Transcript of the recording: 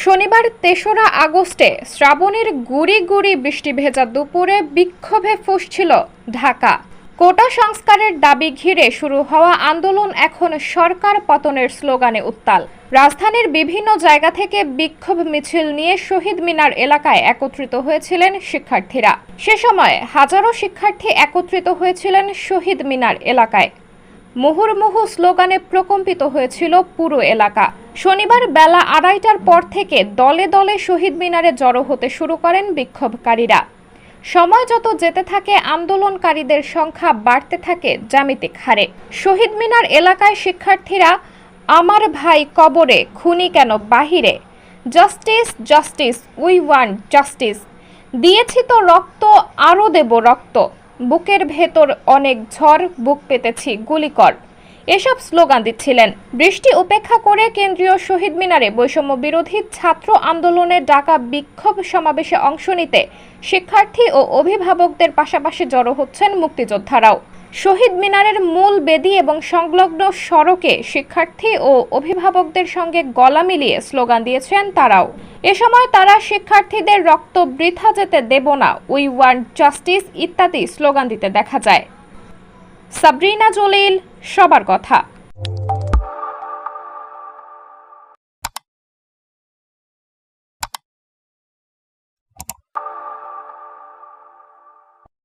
শনিবার ৩রা আগস্টে শ্রাবণের গুড়ি গুড়ি বৃষ্টি ভেজা দুপুরে বিক্ষোভে ফুঁসছিল ঢাকা। কোটা সংস্কারের দাবি ঘিরে শুরু হওয়া আন্দোলন এখন সরকার পতনের স্লোগানে উত্তাল। রাজধানীর বিভিন্ন জায়গা থেকে বিক্ষোভ মিছিল নিয়ে শহীদ মিনার এলাকায় একত্রিত হয়েছিলেন শিক্ষার্থীরা। সে সময় হাজারো শিক্ষার্থী একত্রিত হয়েছিলেন শহীদ মিনার এলাকায়। মুহুর্মুহু স্লোগানে প্রকম্পিত হয়েছিল পুরো এলাকা। শনিবার বেলা ২:৩০টার পর থেকে দলে দলে শহীদ মিনারে জড়ো হতে শুরু করেন বিক্ষোভকারীরা। সময় যত যেতে থাকে আন্দোলনকারীদের সংখ্যা বাড়তে থাকে জ্যামিতিক হারে। শহীদ মিনার এলাকায় শিক্ষার্থীরা আমার ভাই কবরে, খুনি কেন বাহিরে, justice justice, we want justice, দিয়েছি তো রক্ত আরও দেব রক্ত, বুকের ভেতর অনেক ঝড়, বুক পেতেছি গুলিকর, এসব স্লোগান দিচ্ছিলেন। বৃষ্টি উপেক্ষা করে কেন্দ্রীয় শহীদ মিনারে বৈষম্য বিরোধী ছাত্র আন্দোলনে ডাকা বিক্ষোভ সমাবেশে অংশ নিতে শিক্ষার্থী ও অভিভাবকদের পাশাপাশি জড়ো হচ্ছেন মুক্তিযোদ্ধারাও। শহীদ মিনারের মূল বেদি এবং সংলগ্ন সড়কে শিক্ষার্থী ও অভিভাবকদের সঙ্গে গলা মিলিয়ে স্লোগান দিয়েছেন তারাও। এ সময় তারা শিক্ষার্থীদের রক্ত বৃথা যেতে দেব না, উই ওয়ান্ট জাস্টিস ইত্যাদি স্লোগান দিতে দেখা যায়। সাবরিনা জলিল, সবার কথা।